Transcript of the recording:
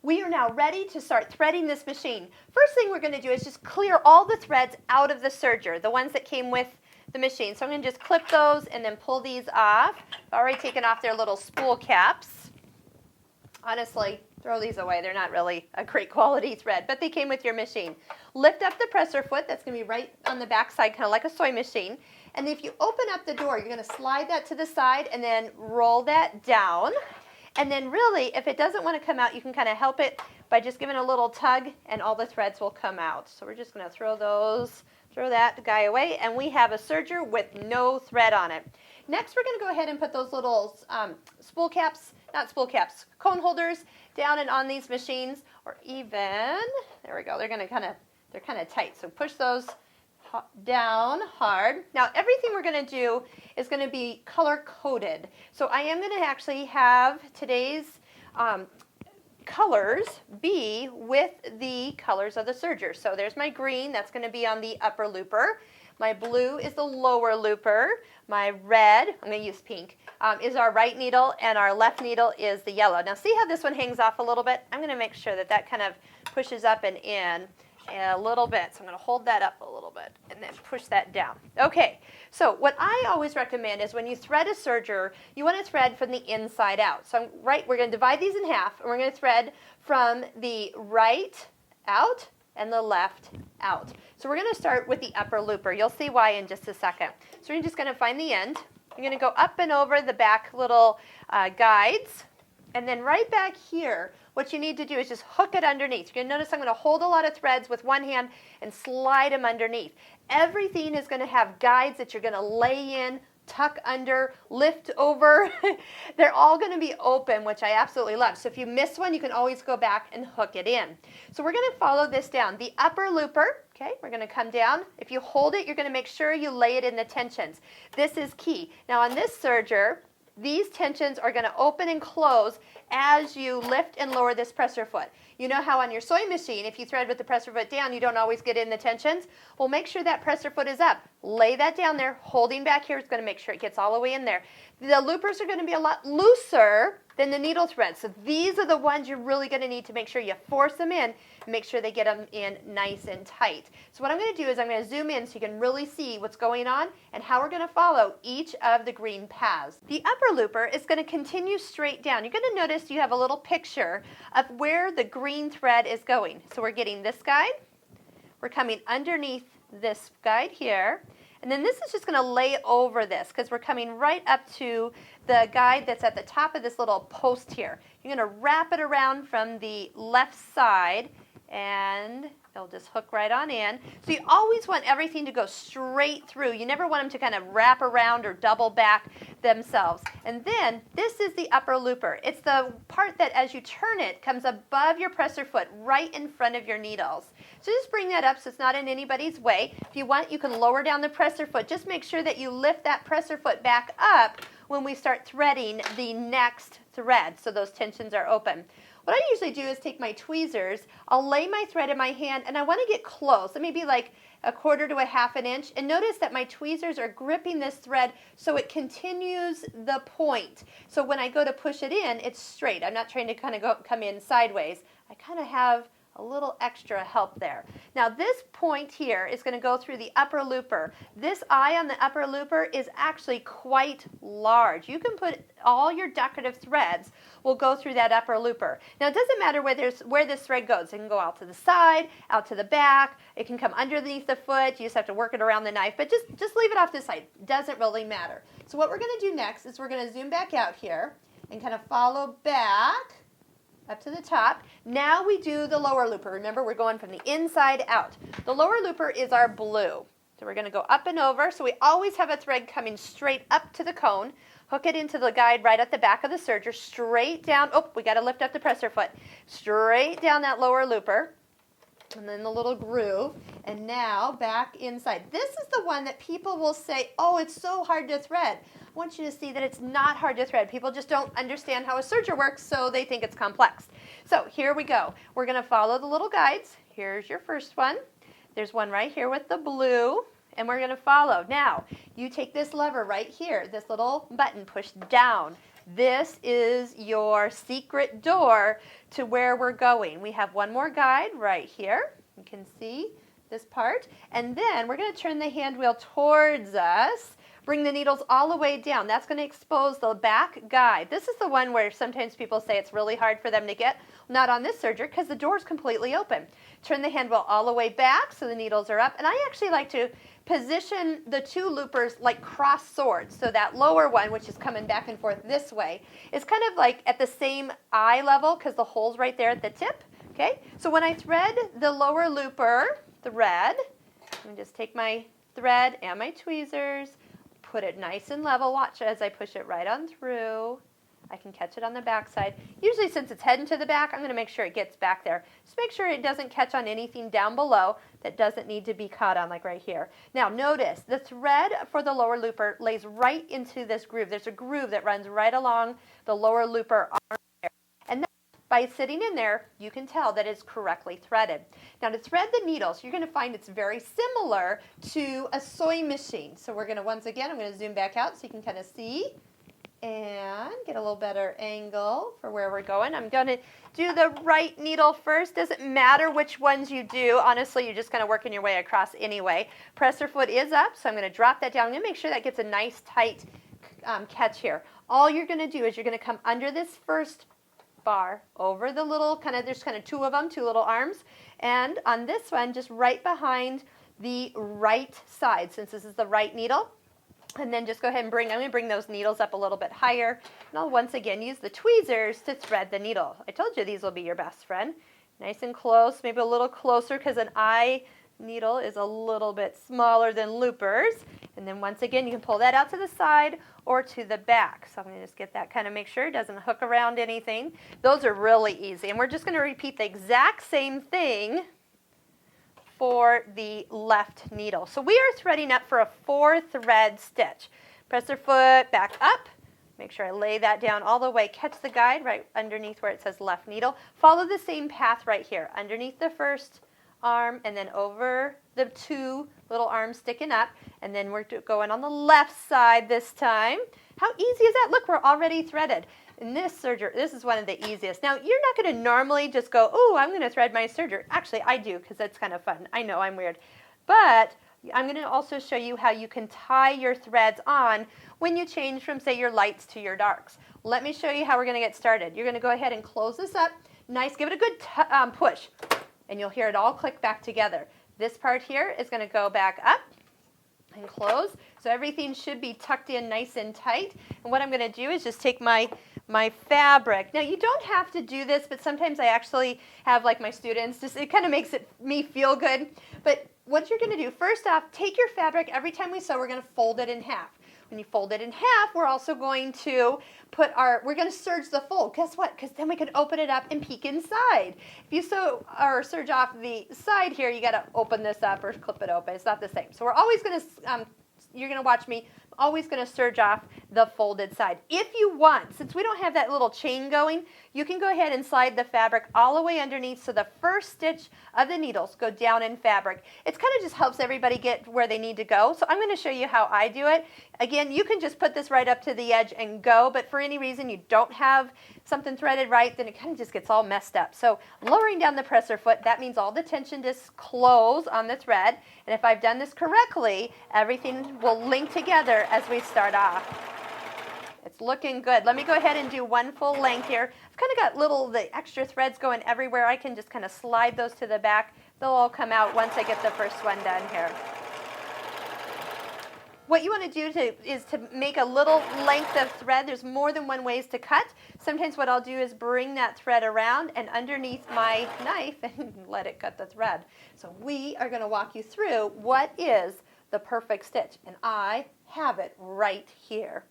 We are now ready to start threading this machine. First thing we're going to do is just clear all the threads out of the serger, the ones that came with the machine. So I'm going to just clip those and then pull these off. I've already taken off their little spool caps. Honestly, throw these away. They're not really a great quality thread, but they came with your machine. Lift up the presser foot. That's going to be right on the back side, kind of like a sewing machine. And if you open up the door, you're going to slide that to the side and then roll that down. And then really, if it doesn't want to come out, you can kind of help it by just giving a little tug and all the threads will come out. So we're just going to throw that guy away, and we have a serger with no thread on it. Next, we're going to go ahead and put those little cone holders down and on these machines, or even, there we go, they're kind of tight. So push those down hard. Now everything we're going to do is going to be color coded. So I am going to actually have today's colors be with the colors of the serger. So there's my green, that's going to be on the upper looper. My blue is the lower looper. My red, I'm going to use pink, is our right needle, and our left needle is the yellow. Now see how this one hangs off a little bit? I'm going to make sure that that kind of pushes up and in a little bit. So I'm going to hold that up a little bit and then push that down. Okay, so what I always recommend is when you thread a serger, you want to thread from the inside out. So we're going to divide these in half, and we're going to thread from the right out and the left out. So we're going to start with the upper looper. You'll see why in just a second. So you're just going to find the end. You're going to go up and over the back little guides. And then right back here, what you need to do is just hook it underneath. You're going to notice I'm going to hold a lot of threads with one hand and slide them underneath. Everything is going to have guides that you're going to lay in, tuck under, lift over. They're all going to be open, which I absolutely love. So if you miss one, you can always go back and hook it in. So we're going to follow this down. The upper looper, okay, we're going to come down. If you hold it, you're going to make sure you lay it in the tensions. This is key. Now on this serger, these tensions are going to open and close as you lift and lower this presser foot. You know how on your sewing machine, if you thread with the presser foot down, you don't always get in the tensions? Well, make sure that presser foot is up. Lay that down there. Holding back here is going to make sure it gets all the way in there. The loopers are going to be a lot looser than the needle threads. So these are the ones you're really going to need to make sure you force them in and make sure they get them in nice and tight. So what I'm going to do is I'm going to zoom in so you can really see what's going on and how we're going to follow each of the green paths. The upper looper is going to continue straight down. You're going to notice you have a little picture of where the green thread is going. So we're getting this guide. We're coming underneath this guide here. And then this is just going to lay over this because we're coming right up to the guide that's at the top of this little post here. You're going to wrap it around from the left side and it'll just hook right on in. So you always want everything to go straight through. You never want them to kind of wrap around or double back themselves. And then this is the upper looper. It's the part that as you turn it comes above your presser foot right in front of your needles. So just bring that up so it's not in anybody's way. If you want, you can lower down the presser foot. Just make sure that you lift that presser foot back up when we start threading the next thread so those tensions are open. What I usually do is take my tweezers, I'll lay my thread in my hand, and I want to get close. It may be like a quarter to a half an inch. And notice that my tweezers are gripping this thread so it continues the point. So when I go to push it in, it's straight. I'm not trying to kind of come in sideways. I kind of have a little extra help there. Now this point here is going to go through the upper looper. This eye on the upper looper is actually quite large. You can put all your decorative threads will go through that upper looper. Now it doesn't matter where this thread goes. It can go out to the side, out to the back. It can come underneath the foot. You just have to work it around the knife, but just leave it off this side. It doesn't really matter. So what we're going to do next is we're going to zoom back out here and kind of follow back up to the top. Now we do the lower looper. Remember, we're going from the inside out. The lower looper is our blue. So we're going to go up and over. So we always have a thread coming straight up to the cone. Hook it into the guide right at the back of the serger, straight down. Oh, we got to lift up the presser foot. Straight down that lower looper. And then the little groove. And now back inside. This is the one that people will say, oh, it's so hard to thread. I want you to see that it's not hard to thread. People just don't understand how a serger works, so they think it's complex. So here we go. We're going to follow the little guides. Here's your first one. There's one right here with the blue, and we're going to follow. Now, you take this lever right here, this little button, push down, This is your secret door to where we're going. We have one more guide right here. You can see this part. And then we're going to turn the hand wheel towards us. Bring the needles all the way down. That's going to expose the back guide. This is the one where sometimes people say it's really hard for them to get. Not on this serger because the door is completely open. Turn the hand wheel all the way back so the needles are up. And I actually like to position the two loopers like cross swords. So that lower one, which is coming back and forth this way, is kind of like at the same eye level because the hole's right there at the tip. Okay, so when I thread the lower looper, the red, I'm going to just take my thread and my tweezers, put it nice and level. Watch as I push it right on through. I can catch it on the back side. Usually since it's heading to the back, I'm going to make sure it gets back there. Just make sure it doesn't catch on anything down below that doesn't need to be caught on, like right here. Now notice the thread for the lower looper lays right into this groove. There's a groove that runs right along the lower looper arm there. And then by sitting in there, you can tell that it's correctly threaded. Now to thread the needles, you're going to find it's very similar to a sewing machine. So we're going to, once again, I'm going to zoom back out so you can kind of see and get a little better angle for where we're going. I'm going to do the right needle first. Doesn't matter which ones you do. Honestly, you're just kind of working your way across anyway. Presser foot is up, so I'm going to drop that down. I'm going to make sure that gets a nice tight catch here. All you're going to do is you're going to come under this first bar over the little there's kind of two of them, two little arms, and on this one just right behind the right side since this is the right needle. And then just go ahead and I'm going to bring those needles up a little bit higher. And I'll once again use the tweezers to thread the needle. I told you these will be your best friend. Nice and close, maybe a little closer because an eye needle is a little bit smaller than loopers. And then once again, you can pull that out to the side or to the back. So I'm going to just get that kind of make sure it doesn't hook around anything. Those are really easy. And we're just going to repeat the exact same thing for the left needle. So we are threading up for a 4-thread stitch. Presser foot back up. Make sure I lay that down all the way. Catch the guide right underneath where it says left needle. Follow the same path right here. Underneath the first arm and then over the two little arms sticking up. And then we're going on the left side this time. How easy is that? Look, we're already threaded. In this serger, this is one of the easiest. Now, you're not going to normally just go, oh, I'm going to thread my serger. Actually, I do because that's kind of fun. I know I'm weird. But I'm going to also show you how you can tie your threads on when you change from, say, your lights to your darks. Let me show you how we're going to get started. You're going to go ahead and close this up. Nice. Give it a good push. And you'll hear it all click back together. This part here is going to go back up and close. So everything should be tucked in nice and tight. And what I'm going to do is just take my fabric. Now you don't have to do this, but sometimes I actually have like my students, it kind of makes me feel good. But what you're going to do, first off, take your fabric. Every time we sew, we're going to fold it in half. When you fold it in half, we're also going to we're going to serge the fold. Guess what? Because then we can open it up and peek inside. If you sew or serge off the side here, you got to open this up or clip it open. It's not the same. So we're always going to, you're going to watch me, always going to serge off the folded side. If you want, since we don't have that little chain going, you can go ahead and slide the fabric all the way underneath so the first stitch of the needles go down in fabric. It kind of just helps everybody get where they need to go. So I'm going to show you how I do it. Again, you can just put this right up to the edge and go, but for any reason you don't have something threaded right, then it kind of just gets all messed up. So lowering down the presser foot, that means all the tension just close on the thread. And if I've done this correctly, everything will link together as we start off. It's looking good. Let me go ahead and do one full length here. I've kind of got the extra threads going everywhere. I can just kind of slide those to the back. They'll all come out once I get the first one done here. What you want to do is to make a little length of thread. There's more than one ways to cut. Sometimes what I'll do is bring that thread around and underneath my knife and let it cut the thread. So we are going to walk you through what is the perfect stitch. And I have it right here.